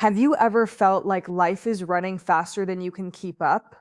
Have you ever felt like life is running faster than you can keep up?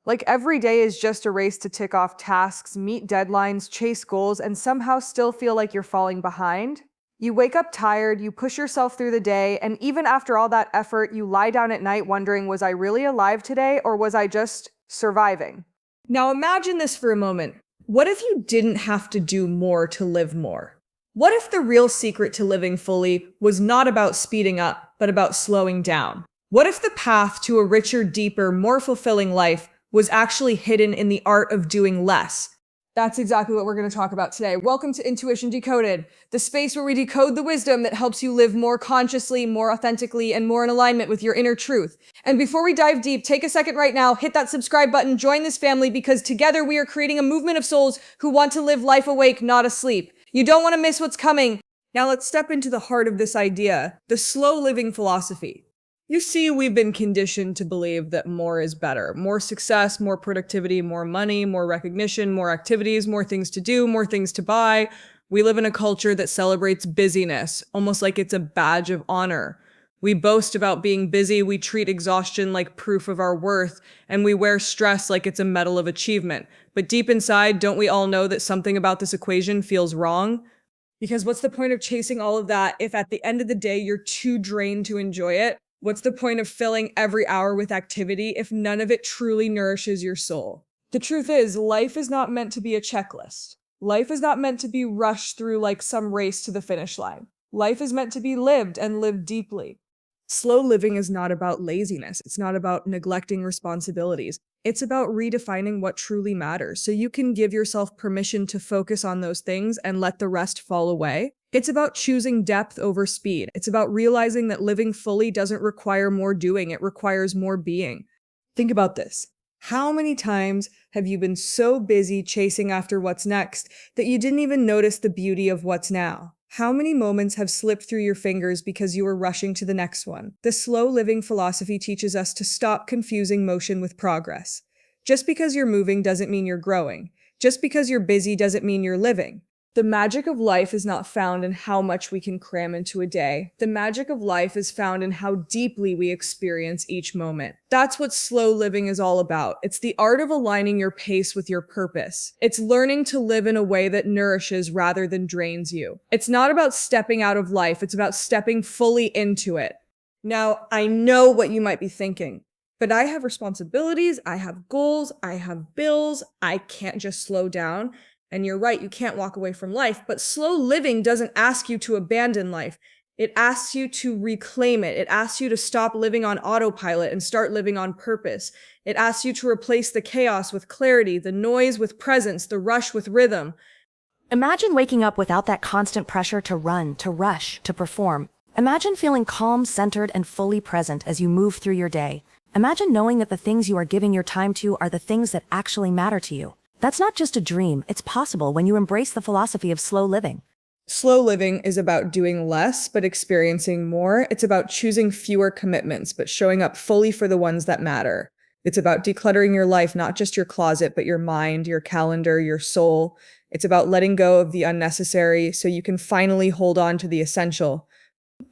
Like every day is just a race to tick off tasks, meet deadlines, chase goals, and somehow still feel like you're falling behind? You wake up tired, you push yourself through the day, and even after all that effort, you lie down at night wondering, was I really alive today or was I just surviving? Now imagine this for a moment. What if you didn't have to do more to live more? What if the real secret to living fully was not about speeding up, but about slowing down? What if the path to a richer, deeper, more fulfilling life was actually hidden in the art of doing less? That's exactly what we're going to talk about today. Welcome to Intuition Decoded, the space where we decode the wisdom that helps you live more consciously, more authentically, and more in alignment with your inner truth. And before we dive deep, take a second right now, hit that subscribe button, join this family, because together we are creating a movement of souls who want to live life awake, not asleep. You don't want to miss what's coming. Now let's step into the heart of this idea, the slow living philosophy. You see, we've been conditioned to believe that more is better. More success, more productivity, more money, more recognition, more activities, more things to do, more things to buy. We live in a culture that celebrates busyness, almost like it's a badge of honor. We boast about being busy, we treat exhaustion like proof of our worth, and we wear stress like it's a medal of achievement. But deep inside, don't we all know that something about this equation feels wrong? Because what's the point of chasing all of that if at the end of the day you're too drained to enjoy it? What's the point of filling every hour with activity if none of it truly nourishes your soul? The truth is, life is not meant to be a checklist. Life is not meant to be rushed through like some race to the finish line. Life is meant to be lived and lived deeply. Slow living is not about laziness. It's not about neglecting responsibilities. It's about redefining what truly matters so you can give yourself permission to focus on those things and let the rest fall away. It's about choosing depth over speed. It's about realizing that living fully doesn't require more doing, it requires more being. Think about this. How many times have you been so busy chasing after what's next that you didn't even notice the beauty of what's now? How many moments have slipped through your fingers because you were rushing to the next one? The slow living philosophy teaches us to stop confusing motion with progress. Just because you're moving doesn't mean you're growing. Just because you're busy doesn't mean you're living. The magic of life is not found in how much we can cram into a day. The magic of life is found in how deeply we experience each moment. That's what slow living is all about. It's the art of aligning your pace with your purpose. It's learning to live in a way that nourishes rather than drains you. It's not about stepping out of life. It's about stepping fully into it. Now, I know what you might be thinking. But I have responsibilities, I have goals, I have bills, I can't just slow down. And you're right, you can't walk away from life, but slow living doesn't ask you to abandon life. It asks you to reclaim it. It asks you to stop living on autopilot and start living on purpose. It asks you to replace the chaos with clarity, the noise with presence, the rush with rhythm. Imagine waking up without that constant pressure to run, to rush, to perform. Imagine feeling calm, centered, and fully present as you move through your day. Imagine knowing that the things you are giving your time to are the things that actually matter to you. That's not just a dream, it's possible when you embrace the philosophy of slow living. Slow living is about doing less, but experiencing more. It's about choosing fewer commitments, but showing up fully for the ones that matter. It's about decluttering your life, not just your closet, but your mind, your calendar, your soul. It's about letting go of the unnecessary so you can finally hold on to the essential.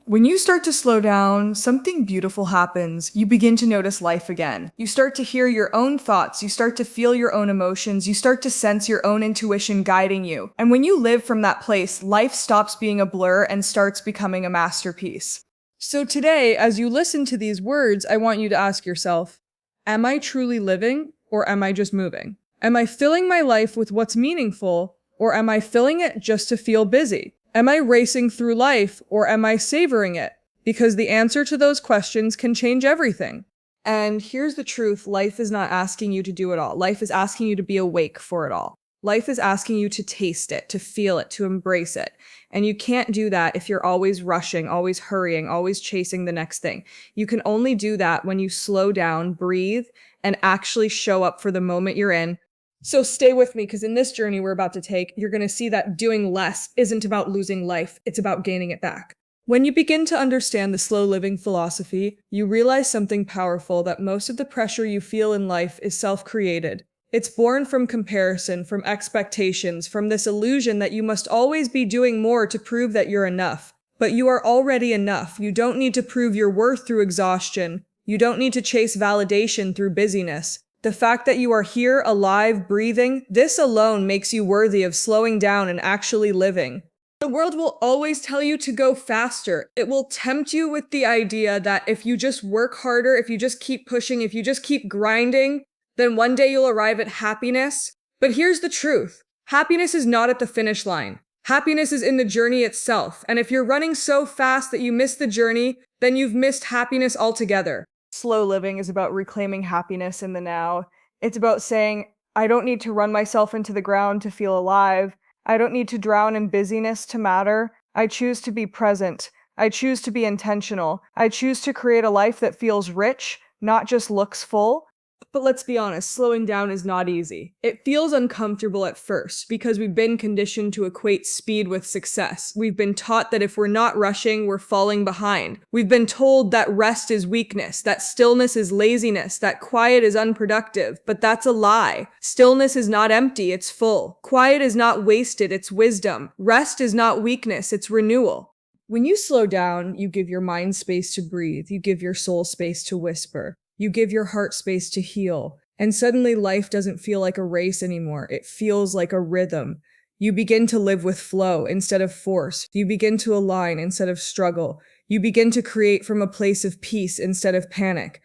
When you start to slow down, something beautiful happens. You begin to notice life again. You start to hear your own thoughts. You start to feel your own emotions. You start to sense your own intuition guiding you. And when you live from that place, life stops being a blur and starts becoming a masterpiece. So today, as you listen to these words, I want you to ask yourself, am I truly living or am I just moving? Am I filling my life with what's meaningful or am I filling it just to feel busy? Am I racing through life or am I savoring it? Because the answer to those questions can change everything. And here's the truth, life is not asking you to do it all. Life is asking you to be awake for it all. Life is asking you to taste it, to feel it, to embrace it. And you can't do that if you're always rushing, always hurrying, always chasing the next thing. You can only do that when you slow down, breathe, and actually show up for the moment you're in. So stay with me, because in this journey we're about to take, you're going to see that doing less isn't about losing life, it's about gaining it back. When you begin to understand the slow living philosophy, you realize something powerful, that most of the pressure you feel in life is self-created. It's born from comparison, from expectations, from this illusion that you must always be doing more to prove that you're enough. But you are already enough. You don't need to prove your worth through exhaustion. You don't need to chase validation through busyness. The fact that you are here, alive, breathing, this alone makes you worthy of slowing down and actually living. The world will always tell you to go faster. It will tempt you with the idea that if you just work harder, if you just keep pushing, if you just keep grinding, then one day you'll arrive at happiness. But here's the truth. Happiness is not at the finish line. Happiness is in the journey itself. And if you're running so fast that you miss the journey, then you've missed happiness altogether. Slow living is about reclaiming happiness in the now. It's about saying, I don't need to run myself into the ground to feel alive. I don't need to drown in busyness to matter. I choose to be present. I choose to be intentional. I choose to create a life that feels rich, not just looks full. But let's be honest, slowing down is not easy. It feels uncomfortable at first because we've been conditioned to equate speed with success. We've been taught that if we're not rushing, we're falling behind. We've been told that rest is weakness, that stillness is laziness, that quiet is unproductive. But that's a lie. Stillness is not empty, it's full. Quiet is not wasted, it's wisdom. Rest is not weakness, it's renewal. When you slow down, you give your mind space to breathe. You give your soul space to whisper. You give your heart space to heal. And suddenly life doesn't feel like a race anymore. It feels like a rhythm. You begin to live with flow instead of force. You begin to align instead of struggle. You begin to create from a place of peace instead of panic.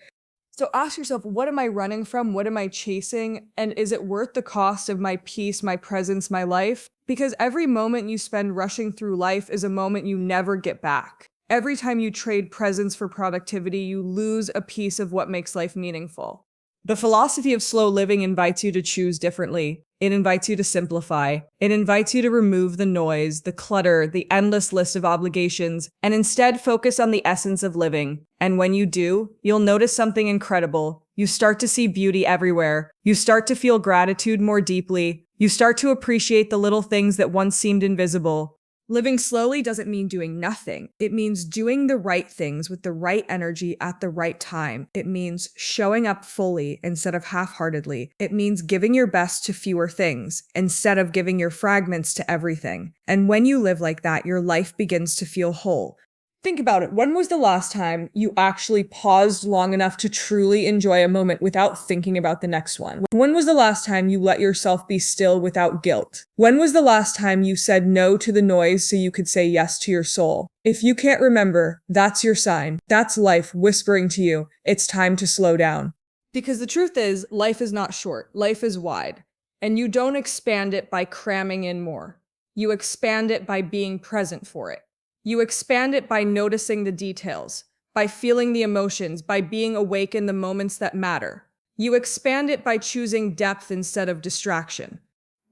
So ask yourself, what am I running from? What am I chasing? And is it worth the cost of my peace, my presence, my life? Because every moment you spend rushing through life is a moment you never get back. Every time you trade presence for productivity, you lose a piece of what makes life meaningful. The philosophy of slow living invites you to choose differently. It invites you to simplify. It invites you to remove the noise, the clutter, the endless list of obligations, and instead focus on the essence of living. And when you do, you'll notice something incredible. You start to see beauty everywhere. You start to feel gratitude more deeply. You start to appreciate the little things that once seemed invisible. Living slowly doesn't mean doing nothing. It means doing the right things with the right energy at the right time. It means showing up fully instead of half-heartedly. It means giving your best to fewer things instead of giving your fragments to everything. And when you live like that, your life begins to feel whole. Think about it. When was the last time you actually paused long enough to truly enjoy a moment without thinking about the next one? When was the last time you let yourself be still without guilt? When was the last time you said no to the noise so you could say yes to your soul? If you can't remember, that's your sign. That's life whispering to you, it's time to slow down. Because the truth is, life is not short. Life is wide. And you don't expand it by cramming in more. You expand it by being present for it. You expand it by noticing the details, by feeling the emotions, by being awake in the moments that matter. You expand it by choosing depth instead of distraction.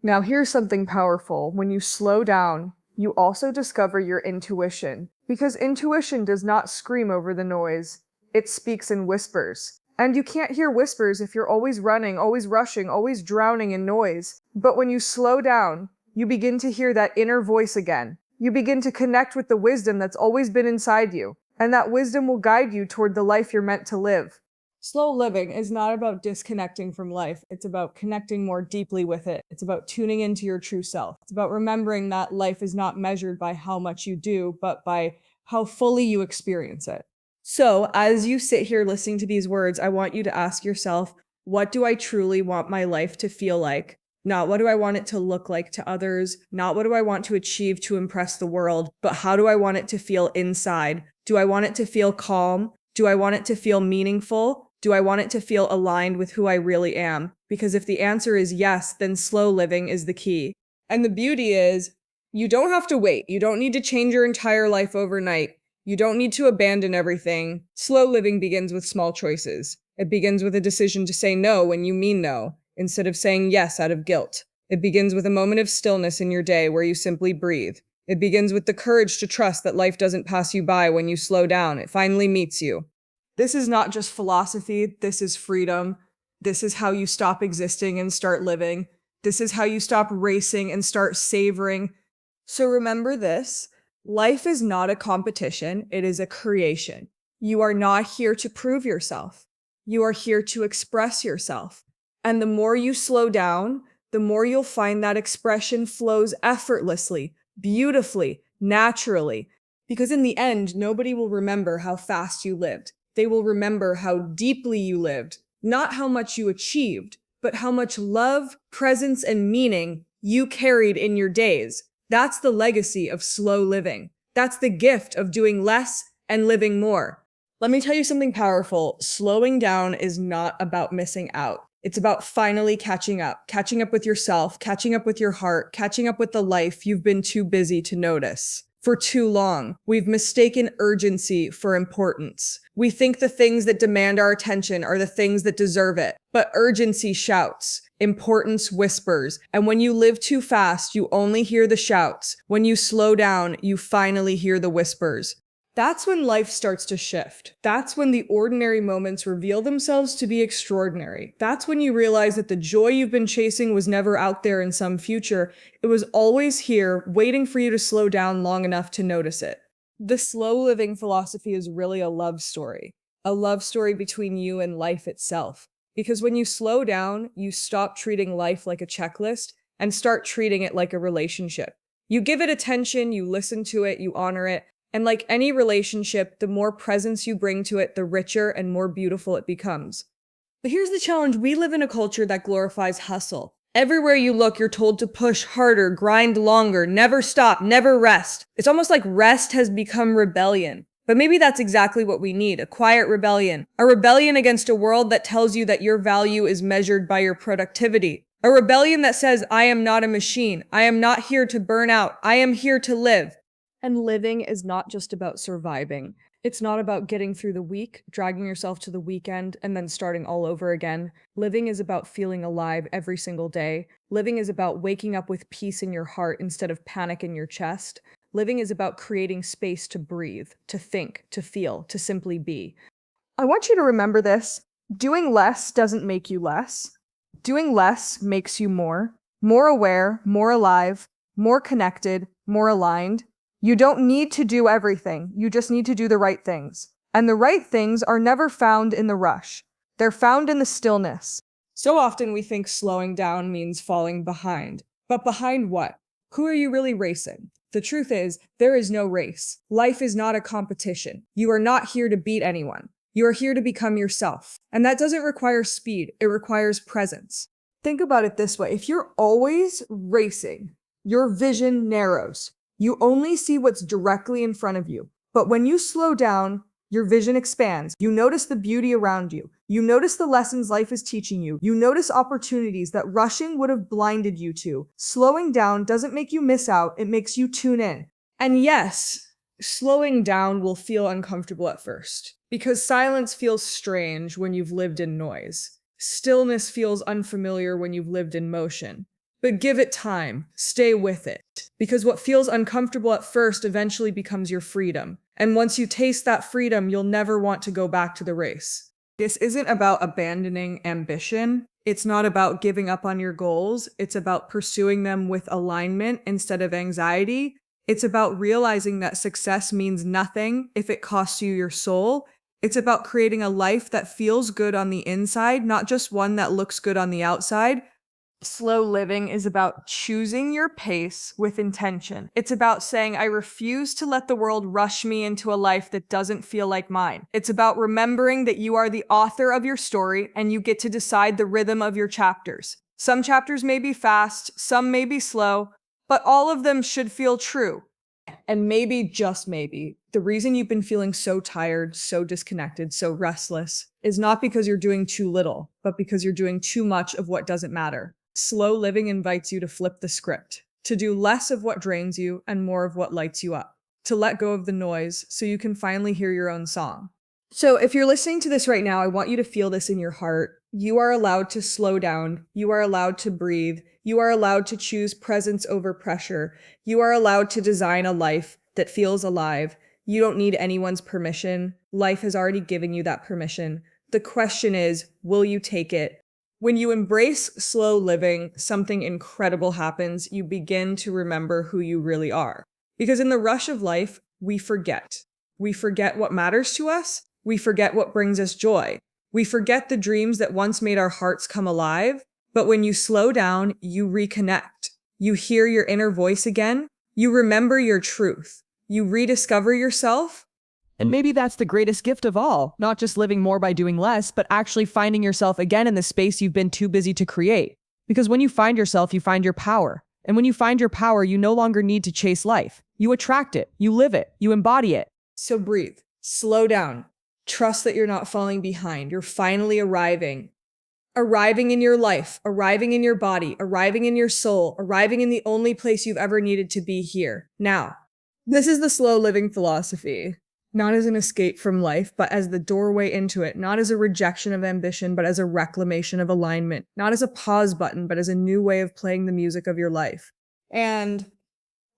Now here's something powerful. When you slow down, you also discover your intuition. Because intuition does not scream over the noise. It speaks in whispers. And you can't hear whispers if you're always running, always rushing, always drowning in noise. But when you slow down, you begin to hear that inner voice again. You begin to connect with the wisdom that's always been inside you, and that wisdom will guide you toward the life you're meant to live. Slow living is not about disconnecting from life. It's about connecting more deeply with it. It's about tuning into your true self. It's about remembering that life is not measured by how much you do, but by how fully you experience it. So, as you sit here listening to these words, I want you to ask yourself, what do I truly want my life to feel like? Not what do I want it to look like to others, not what do I want to achieve to impress the world, but how do I want it to feel inside? Do I want it to feel calm? Do I want it to feel meaningful? Do I want it to feel aligned with who I really am? Because if the answer is yes, then slow living is the key. And the beauty is, you don't have to wait. You don't need to change your entire life overnight. You don't need to abandon everything. Slow living begins with small choices. It begins with a decision to say no when you mean no, instead of saying yes out of guilt. It begins with a moment of stillness in your day where you simply breathe. It begins with the courage to trust that life doesn't pass you by when you slow down. It finally meets you. This is not just philosophy. This is freedom. This is how you stop existing and start living. This is how you stop racing and start savoring. So remember this. Life is not a competition. It is a creation. You are not here to prove yourself. You are here to express yourself. And the more you slow down, the more you'll find that expression flows effortlessly, beautifully, naturally. Because in the end, nobody will remember how fast you lived. They will remember how deeply you lived, not how much you achieved, but how much love, presence, and meaning you carried in your days. That's the legacy of slow living. That's the gift of doing less and living more. Let me tell you something powerful. Slowing down is not about missing out. It's about finally catching up with yourself, catching up with your heart, catching up with the life you've been too busy to notice. For too long, we've mistaken urgency for importance. We think the things that demand our attention are the things that deserve it. But urgency shouts, importance whispers, and when you live too fast, you only hear the shouts. When you slow down, you finally hear the whispers. That's when life starts to shift. That's when the ordinary moments reveal themselves to be extraordinary. That's when you realize that the joy you've been chasing was never out there in some future. It was always here, waiting for you to slow down long enough to notice it. The slow living philosophy is really a love story between you and life itself. Because when you slow down, you stop treating life like a checklist and start treating it like a relationship. You give it attention, you listen to it, you honor it. And like any relationship, the more presence you bring to it, the richer and more beautiful it becomes. But here's the challenge. We live in a culture that glorifies hustle. Everywhere you look, you're told to push harder, grind longer, never stop, never rest. It's almost like rest has become rebellion. But maybe that's exactly what we need, a quiet rebellion. A rebellion against a world that tells you that your value is measured by your productivity. A rebellion that says, I am not a machine. I am not here to burn out. I am here to live. And living is not just about surviving. It's not about getting through the week, dragging yourself to the weekend, and then starting all over again. Living is about feeling alive every single day. Living is about waking up with peace in your heart instead of panic in your chest. Living is about creating space to breathe, to think, to feel, to simply be. I want you to remember this. Doing less doesn't make you less. Doing less makes you more aware, more alive, more connected, more aligned. You don't need to do everything. You just need to do the right things. And the right things are never found in the rush. They're found in the stillness. So often we think slowing down means falling behind. But behind what? Who are you really racing? The truth is, there is no race. Life is not a competition. You are not here to beat anyone. You are here to become yourself. And that doesn't require speed. It requires presence. Think about it this way. If you're always racing, your vision narrows. You only see what's directly in front of you. But when you slow down, your vision expands. You notice the beauty around you. You notice the lessons life is teaching you. You notice opportunities that rushing would have blinded you to. Slowing down doesn't make you miss out. It makes you tune in. And yes, slowing down will feel uncomfortable at first, because silence feels strange when you've lived in noise. Stillness feels unfamiliar when you've lived in motion. But give it time, stay with it, because what feels uncomfortable at first eventually becomes your freedom. And once you taste that freedom, you'll never want to go back to the race. This isn't about abandoning ambition. It's not about giving up on your goals. It's about pursuing them with alignment instead of anxiety. It's about realizing that success means nothing if it costs you your soul. It's about creating a life that feels good on the inside, not just one that looks good on the outside. Slow living is about choosing your pace with intention. It's about saying, I refuse to let the world rush me into a life that doesn't feel like mine. It's about remembering that you are the author of your story and you get to decide the rhythm of your chapters. Some chapters may be fast, some may be slow, but all of them should feel true. And maybe, just maybe, the reason you've been feeling so tired, so disconnected, so restless is not because you're doing too little, but because you're doing too much of what doesn't matter. Slow living invites you to flip the script, to do less of what drains you and more of what lights you up, to let go of the noise so you can finally hear your own song. So if you're listening to this right now, I want you to feel this in your heart. You are allowed to slow down. You are allowed to breathe. You are allowed to choose presence over pressure. You are allowed to design a life that feels alive. You don't need anyone's permission. Life has already given you that permission. The question is, will you take it? When you embrace slow living, something incredible happens. You begin to remember who you really are. Because in the rush of life, we forget. We forget what matters to us. We forget what brings us joy. We forget the dreams that once made our hearts come alive. But when you slow down, you reconnect. You hear your inner voice again. You remember your truth. You rediscover yourself. And maybe that's the greatest gift of all, not just living more by doing less, but actually finding yourself again in the space you've been too busy to create. Because when you find yourself, you find your power. And when you find your power, you no longer need to chase life. You attract it, you live it, you embody it. So breathe, slow down. Trust that you're not falling behind. You're finally arriving. Arriving in your life, arriving in your body, arriving in your soul, arriving in the only place you've ever needed to be here. Now, this is the slow living philosophy. Not as an escape from life, but as the doorway into it. Not as a rejection of ambition, but as a reclamation of alignment. Not as a pause button, but as a new way of playing the music of your life. And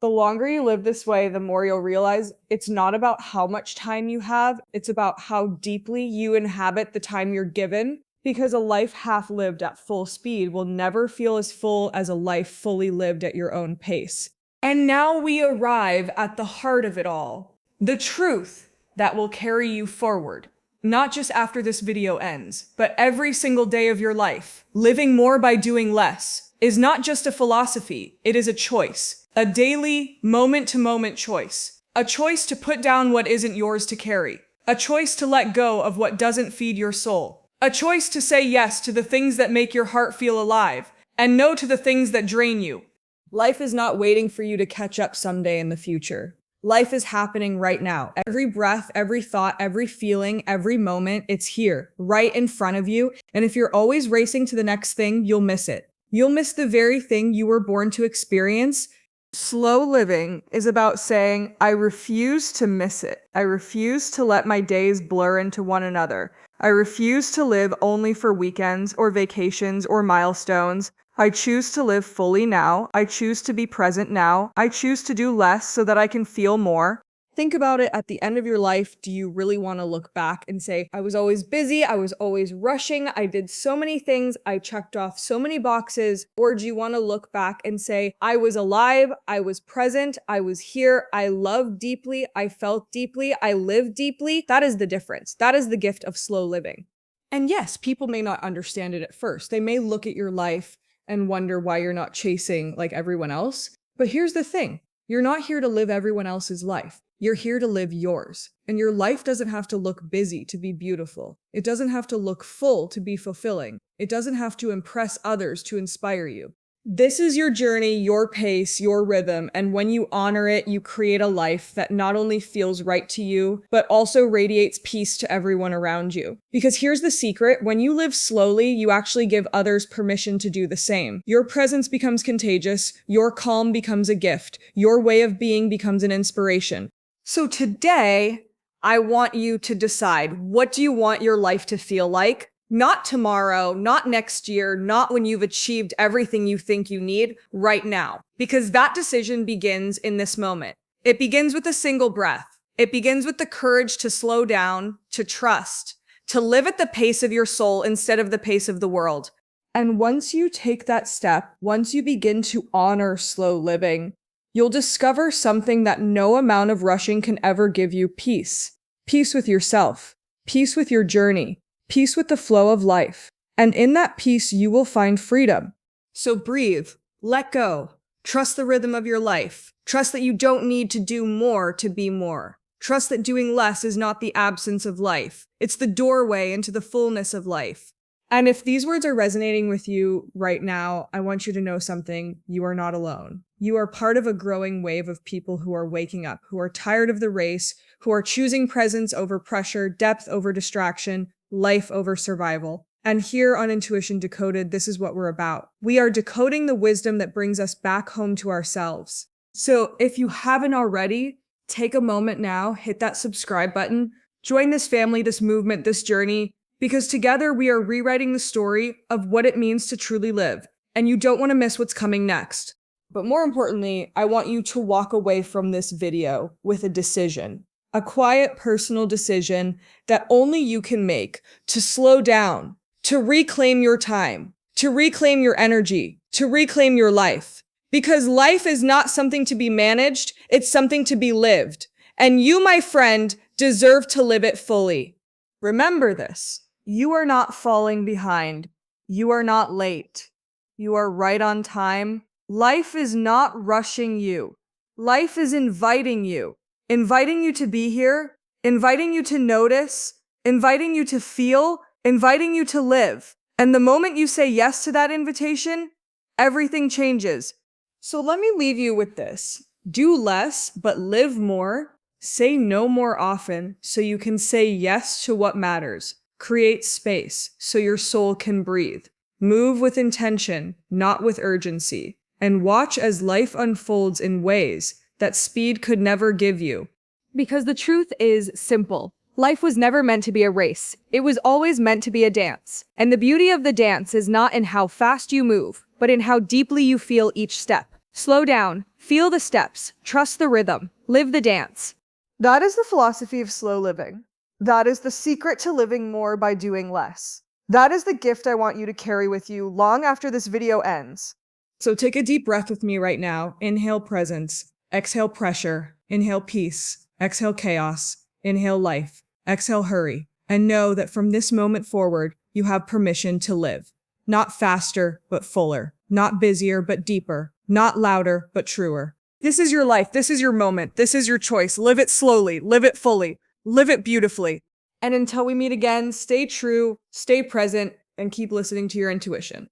the longer you live this way, the more you'll realize it's not about how much time you have. It's about how deeply you inhabit the time you're given. Because a life half lived at full speed will never feel as full as a life fully lived at your own pace. And now we arrive at the heart of it all. The truth that will carry you forward, not just after this video ends, but every single day of your life. Living more by doing less is not just a philosophy, it is a choice. A daily, moment-to-moment choice. A choice to put down what isn't yours to carry. A choice to let go of what doesn't feed your soul. A choice to say yes to the things that make your heart feel alive, and no to the things that drain you. Life is not waiting for you to catch up someday in the future. Life is happening right now. Every breath, every thought, every feeling, every moment, it's here, right in front of you. And if you're always racing to the next thing, you'll miss it. You'll miss the very thing you were born to experience. Slow living is about saying, I refuse to miss it. I refuse to let my days blur into one another. I refuse to live only for weekends or vacations or milestones. I choose to live fully now. I choose to be present now. I choose to do less so that I can feel more. Think about it at the end of your life. Do you really want to look back and say, I was always busy, I was always rushing, I did so many things, I checked off so many boxes? Or do you want to look back and say, I was alive, I was present, I was here, I loved deeply, I felt deeply, I lived deeply? That is the difference. That is the gift of slow living. And yes, people may not understand it at first. They may look at your life and wonder why you're not chasing like everyone else. But here's the thing. You're not here to live everyone else's life. You're here to live yours. And your life doesn't have to look busy to be beautiful. It doesn't have to look full to be fulfilling. It doesn't have to impress others to inspire you. This is your journey, your pace, your rhythm, and when you honor it, you create a life that not only feels right to you, but also radiates peace to everyone around you. Because here's the secret, when you live slowly, you actually give others permission to do the same. Your presence becomes contagious, your calm becomes a gift, your way of being becomes an inspiration. So today, I want you to decide, what do you want your life to feel like? Not tomorrow, not next year, not when you've achieved everything you think you need, right now. Because that decision begins in this moment. It begins with a single breath. It begins with the courage to slow down, to trust, to live at the pace of your soul instead of the pace of the world. And once you take that step, once you begin to honor slow living, you'll discover something that no amount of rushing can ever give you: peace. Peace with yourself, peace with your journey, peace with the flow of life. And in that peace, you will find freedom. So breathe, let go, trust the rhythm of your life. Trust that you don't need to do more to be more. Trust that doing less is not the absence of life. It's the doorway into the fullness of life. And if these words are resonating with you right now, I want you to know something. You are not alone. You are part of a growing wave of people who are waking up, who are tired of the race, who are choosing presence over pressure, depth over distraction, life over survival. And here on Intuition Decoded, this is what we're about. We are decoding the wisdom that brings us back home to ourselves. So if you haven't already, take a moment now, hit that subscribe button, join this family, this movement, this journey, because together we are rewriting the story of what it means to truly live. And you don't want to miss what's coming next. But more importantly, I want you to walk away from this video with a decision. A quiet, personal decision that only you can make to slow down, to reclaim your time, to reclaim your energy, to reclaim your life. Because life is not something to be managed, it's something to be lived. And you, my friend, deserve to live it fully. Remember this. You are not falling behind. You are not late. You are right on time. Life is not rushing you. Life is inviting you. inviting you to be here, inviting you to notice, inviting you to feel, inviting you to live. And the moment you say yes to that invitation, everything changes. So let me leave you with this. Do less, but live more. Say no more often so you can say yes to what matters. Create space so your soul can breathe. Move with intention, not with urgency. And watch as life unfolds in ways that speed could never give you. Because the truth is simple. Life was never meant to be a race. It was always meant to be a dance. And the beauty of the dance is not in how fast you move, but in how deeply you feel each step. Slow down, feel the steps, trust the rhythm, live the dance. That is the philosophy of slow living. That is the secret to living more by doing less. That is the gift I want you to carry with you long after this video ends. So take a deep breath with me right now. Inhale presence, exhale pressure, inhale peace, exhale chaos, inhale life, exhale hurry, and know that from this moment forward, you have permission to live. Not faster, but fuller. Not busier, but deeper. Not louder, but truer. This is your life. This is your moment. This is your choice. Live it slowly. Live it fully. Live it beautifully. And until we meet again, stay true, stay present, and keep listening to your intuition.